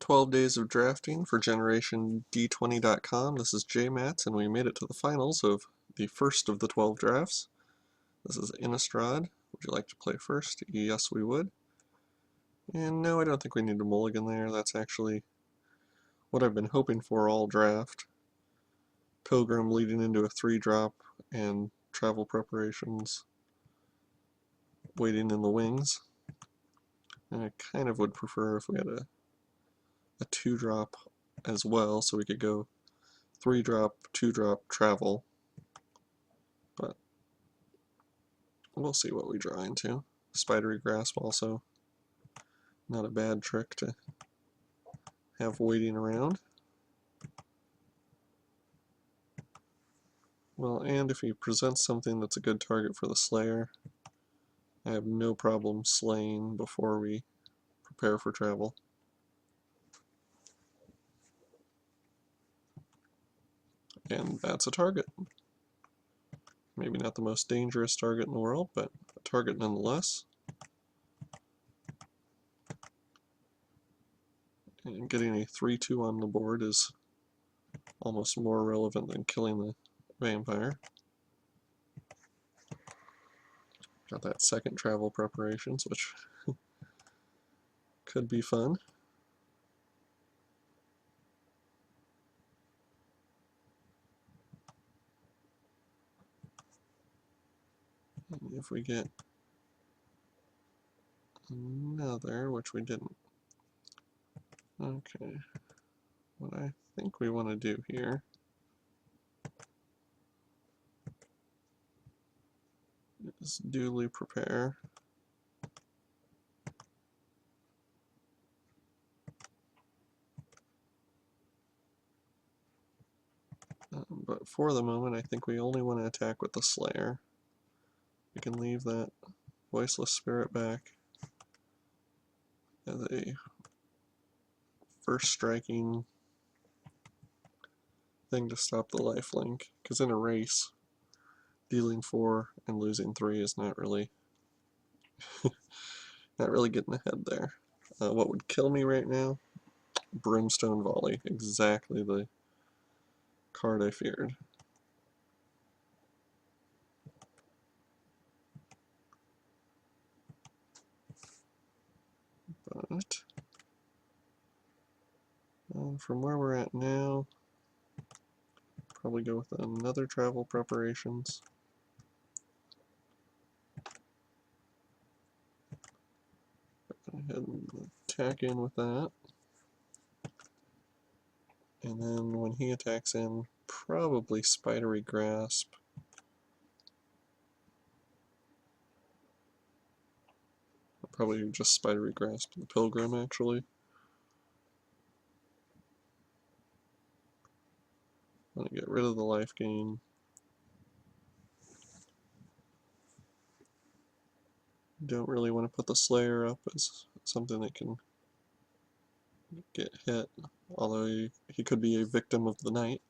12 days of drafting for generation D20.com. This is JMats, and we made it to the finals of the first of the 12 drafts. This is Innistrad. Would you like to play first? Yes, we would. And no, I don't think we need a mulligan there. That's actually what I've been hoping for all draft. Pilgrim leading into a 3-drop and travel preparations waiting in the wings. And I kind of would prefer if we had a 2-drop as well, so we could go 3-drop, 2-drop, travel. But we'll see what we draw into. Spidery Grasp also not a bad trick to have waiting around. Well, and if he presents something that's a good target for the Slayer, I have no problem slaying before we prepare for travel. And that's a target. Maybe not the most dangerous target in the world, but a target nonetheless. And getting a 3-2 on the board is almost more relevant than killing the vampire. Got that second travel preparations, which could be fun. And if we get another, which we didn't. Okay, what I think we want to do here is duly prepare. But for the moment, I think we only want to attack with the Slayer. We can leave that Voiceless Spirit back as a first striking thing to stop the lifelink, because in a race, dealing 4 and losing 3 is not really getting ahead there. What would kill me right now? Brimstone Volley, exactly the card I feared. But from where we're at now, probably go with another travel preparations. Go ahead and attack in with that. And then when he attacks in, probably Spidery Grasp. Probably just Spidery Grasp the Pilgrim, actually. I'm going to get rid of the life gain. Don't really want to put the Slayer up as something that can get hit, although he could be a victim of the night.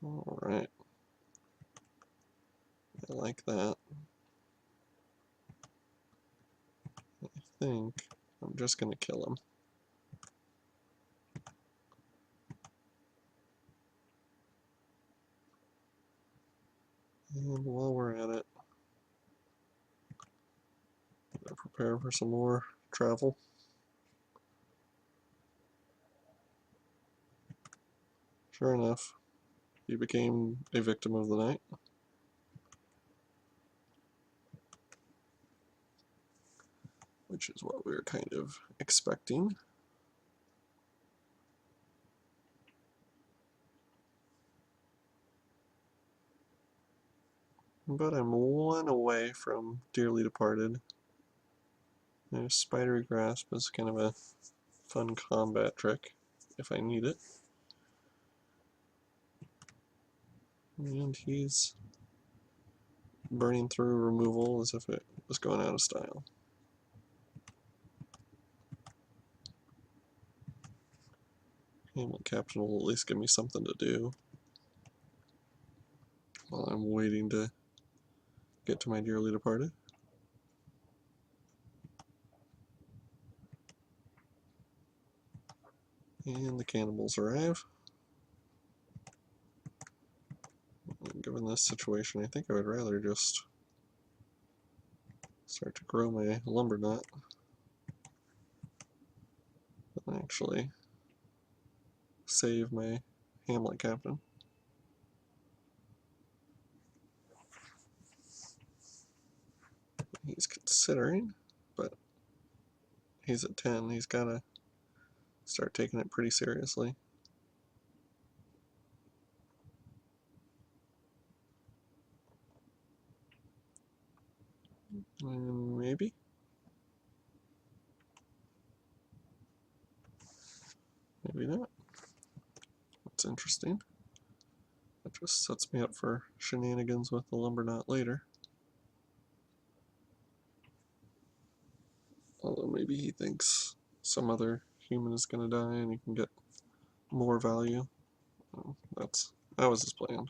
Alright. I like that. I think I'm just going to kill him. And while we're at it, I'm going to prepare for some more travel. Sure enough, he became a victim of the night. Which is what we were kind of expecting. But I'm one away from Dearly Departed. There's Spidery Grasp is kind of a fun combat trick if I need it. And he's burning through removal as if it was going out of style. Hamlet Captain will at least give me something to do while I'm waiting to get to my dearly departed. And the cannibals arrive. Given this situation, I think I would rather just start to grow my lumber nut than actually save my Hamlet captain. He's considering, but he's at 10. He's got to start taking it pretty seriously. Maybe. Maybe not. That's interesting. That just sets me up for shenanigans with the lumber knot later. Although maybe he thinks some other human is going to die and he can get more value. Well, that was his plan.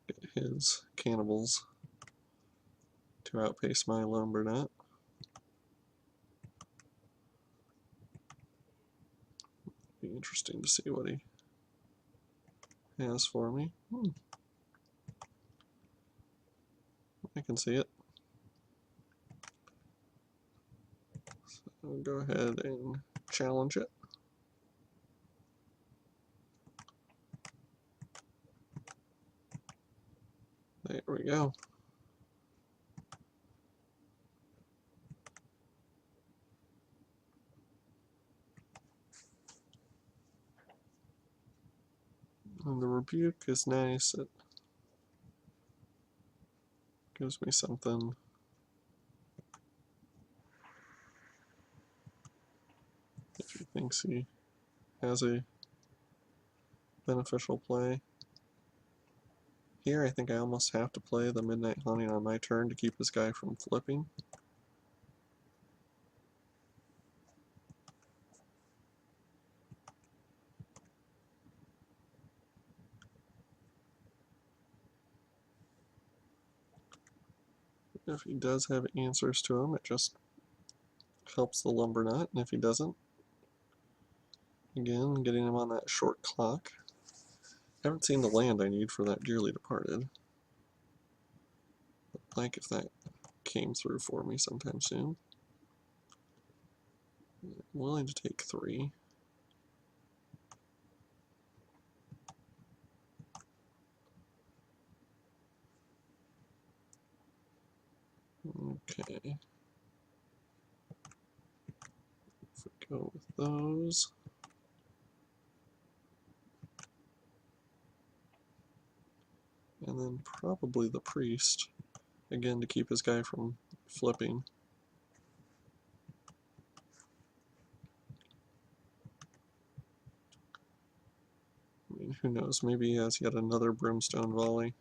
Get his cannibals to outpace my lumber knot. Be interesting to see what he has for me. I can see it. So I'll go ahead and challenge it. There we go. And the rebuke is nice. It gives me something. If he thinks he has a beneficial play. Here I think I almost have to play the Midnight Haunting on my turn to keep this guy from flipping. If he does have answers to him, it just helps the lumber knot, and if he doesn't, again, getting him on that short clock. I haven't seen the land I need for that dearly departed. I'd like if that came through for me sometime soon. I'm willing to take 3. Okay. If we go with those. And then probably the priest, again to keep his guy from flipping. I mean, who knows, maybe he has yet another brimstone volley.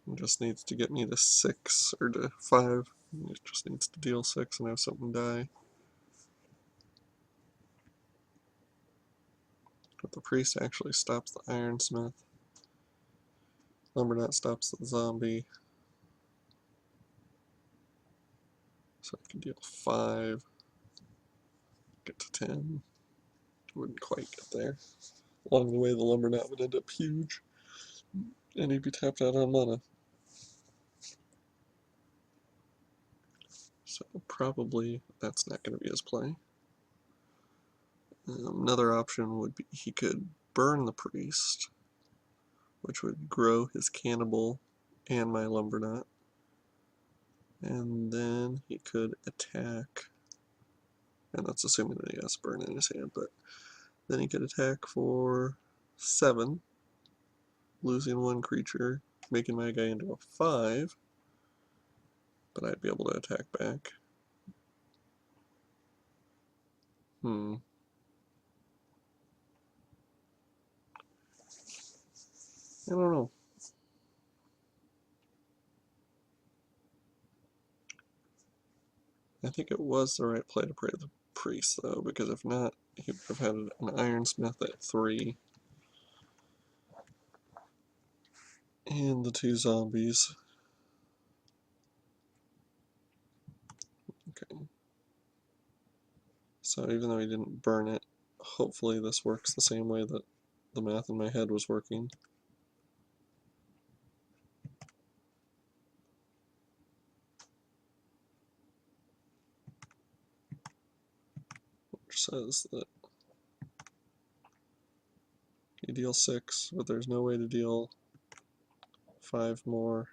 He just needs to get me to 6 or to 5. He just needs to deal 6 and have something die. But the priest actually stops the ironsmith. Lumber knot stops the zombie. So I can deal 5. Get to 10. Wouldn't quite get there. Along the way, the lumber knot would end up huge. And he'd be tapped out on mana. So probably that's not going to be his play. Another option would be he could burn the priest, which would grow his cannibal and my lumber knot. And then he could attack, and that's assuming that he has burn in his hand, but then he could attack for 7, losing 1 creature, making my guy into a 5, but I'd be able to attack back. I don't know. I think it was the right play to play the priest, though, because if not, he would have had an ironsmith at 3. And the 2 zombies. So even though he didn't burn it, hopefully this works the same way that the math in my head was working. Which says that you deal 6, but there's no way to deal 5 more.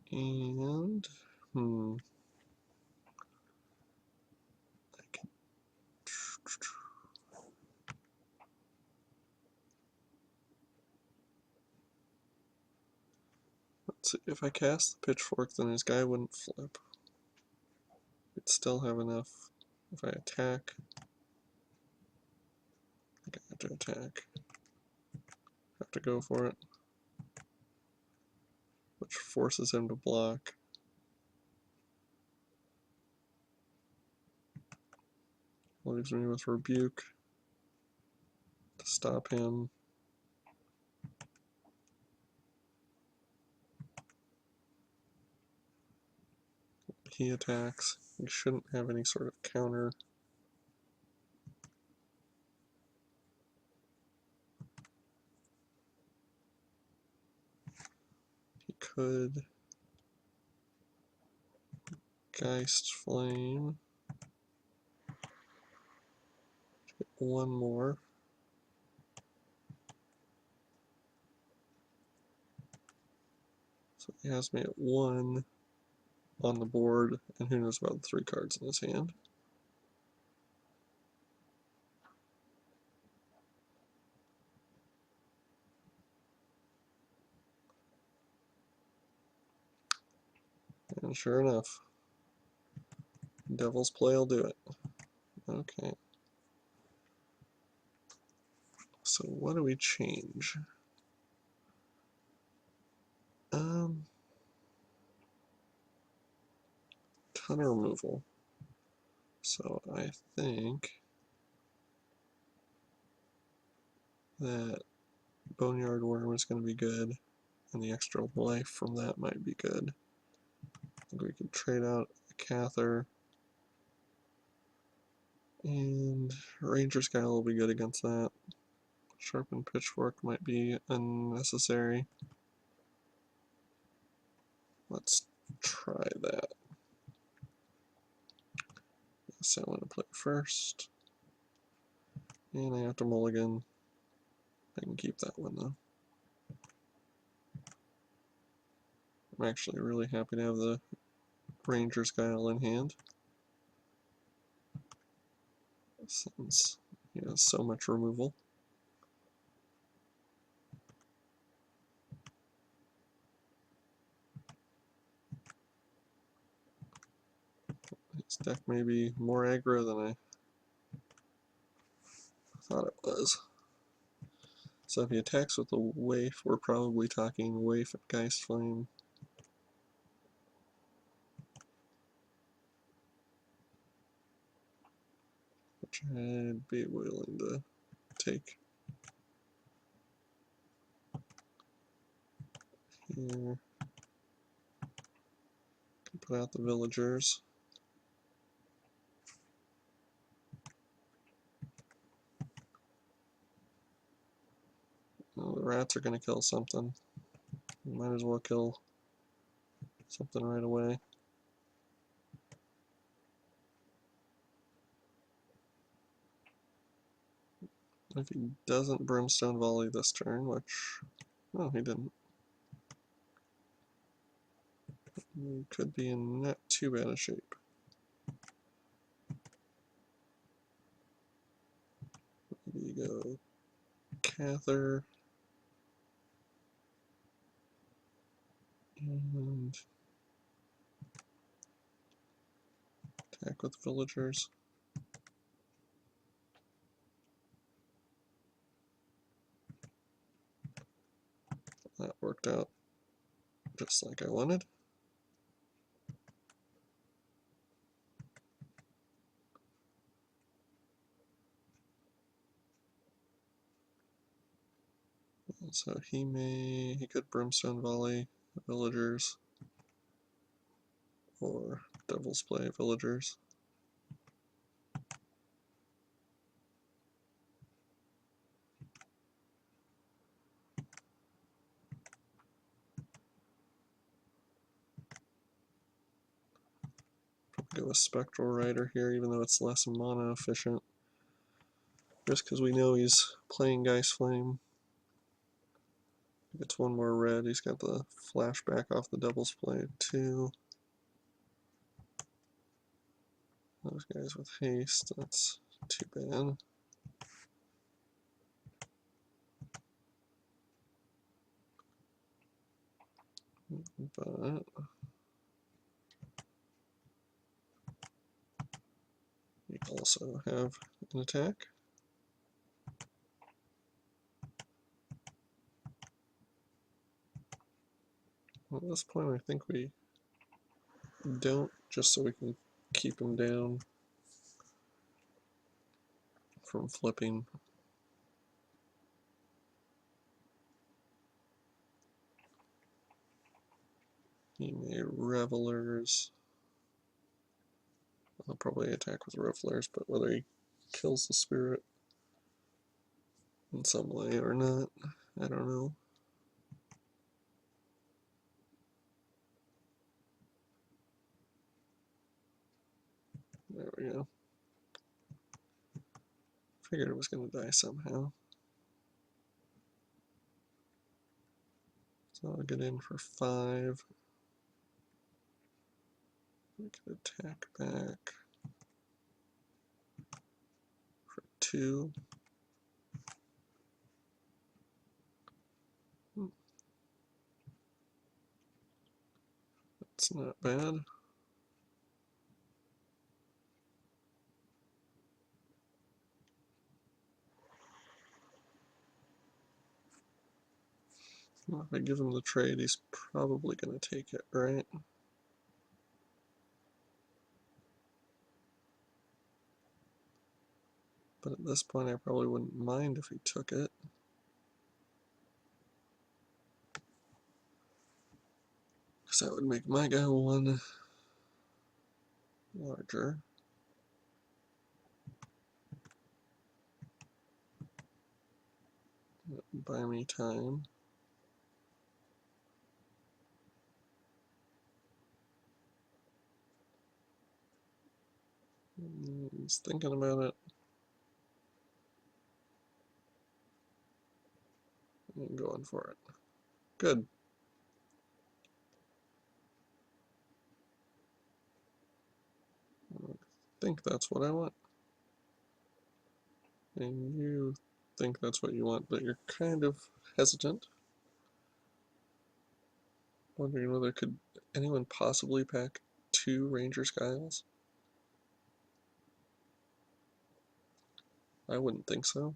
And, I can, let's see, if I cast the pitchfork, then his guy wouldn't flip. He'd still have enough. If I attack, I have to attack. Have to go for it, which forces him to block. Leaves me with Rebuke to stop him. He attacks. He shouldn't have any sort of counter. He could Geist Flame. Get one more. So he has me at 1 on the board, and who knows about the 3 cards in his hand. And sure enough, Devil's Play will do it. Okay. So what do we change? Ton of removal. So I think that Boneyard Worm is going to be good, and the extra life from that might be good. I think we could trade out a Cather, and Ranger's Guile will be good against that. Sharpened Pitchfork might be unnecessary. Let's try that. Yes, I want to play first. And I have to mulligan. I can keep that one though. I'm actually really happy to have the Ranger's Guile in hand, since he has so much removal. His deck may be more aggro than I thought it was. So if he attacks with a Waif, we're probably talking Waif and Geist Flame. Which I'd be willing to take. Here. Can put out the villagers. Well, the rats are going to kill something. We might as well kill something right away. If he doesn't Brimstone Volley this turn, which, oh, he didn't. He could be in not too bad a shape. Maybe go Cather. And attack with villagers. That worked out just like I wanted. So he could Brimstone Volley villagers or Devil's Play villagers. Probably go with Spectral Rider here, even though it's less mana efficient. Just because we know he's playing Geist Flame. He gets one more red. He's got the flashback off the Devil's Play too. Those guys with haste, that's too bad. But you also have an attack. Well, at this point, I think we don't, just so we can keep him down from flipping. He may Revelers. I'll probably attack with Revelers, but whether he kills the spirit in some way or not, I don't know. There we go. Figured it was going to die somehow. So I'll get in for 5. We could attack back for 2. That's not bad. Well, if I give him the trade, he's probably going to take it, right? But at this point, I probably wouldn't mind if he took it. Because that would make my guy 1 larger. Buy me time. He's thinking about it. And going for it. Good. I think that's what I want. And you think that's what you want, but you're kind of hesitant. Wondering whether could anyone possibly pack 2 Ranger Skiles? I wouldn't think so.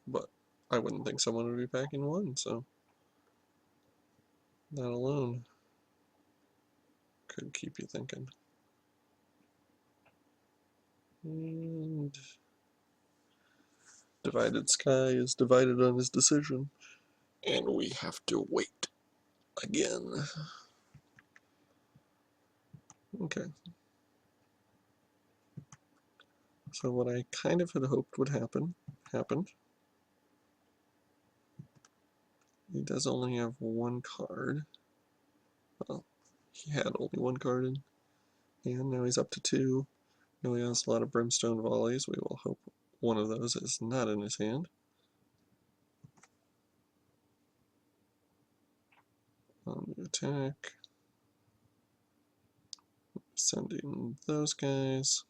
But I wouldn't think someone would be packing 1, so that alone could keep you thinking. And Divided Sky is divided on his decision. And we have to wait again. Okay. So what I kind of had hoped would happen, happened. He does only have 1 card. Well, he had only 1 card in, and now he's up to 2. Now he has a lot of Brimstone Volleys. We will hope one of those is not in his hand. On the attack. Sending those guys.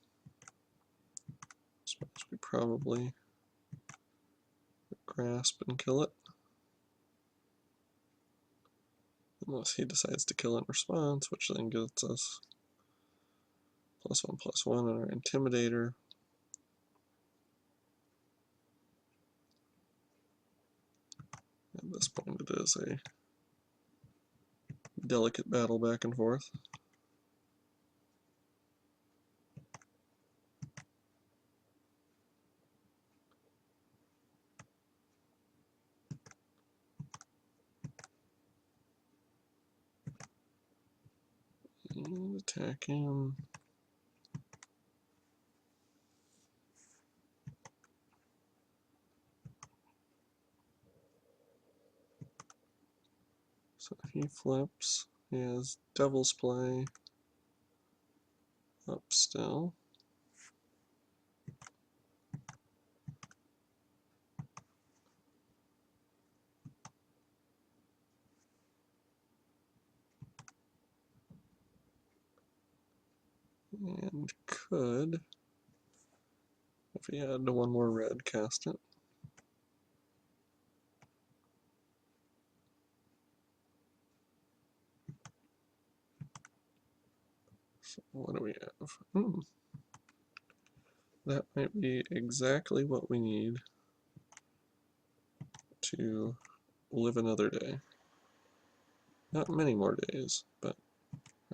Suppose we probably grasp and kill it. Unless he decides to kill in response, which then gets us +1/+1 on our Intimidator. At this point it is a delicate battle back and forth. And attack him. So he flips. He has Devil's Play up still. And could, if he had one more red, cast it. So what do we have? That might be exactly what we need to live another day. Not many more days, but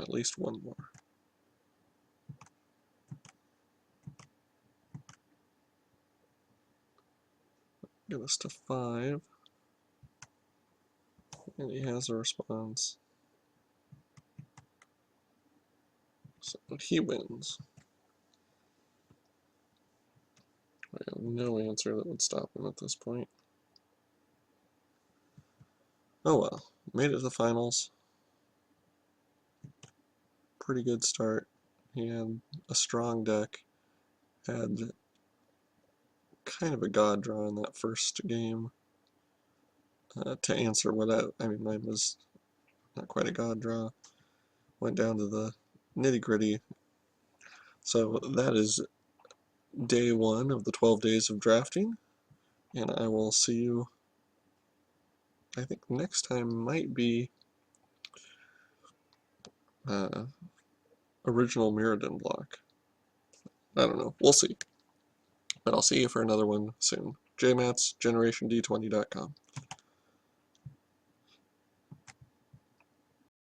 at least one more. Get us to 5. And he has a response. So he wins. I have no answer that would stop him at this point. Oh well, made it to the finals. Pretty good start. He had a strong deck, had kind of a god draw in that first game. To answer what I mean, mine was not quite a god draw. Went down to the nitty-gritty. So that is day 1 of the 12 days of drafting, and I will see you, I think next time might be original Mirrodin block. I don't know, we'll see. But I'll see you for another one soon. JMats, GenerationD20.com.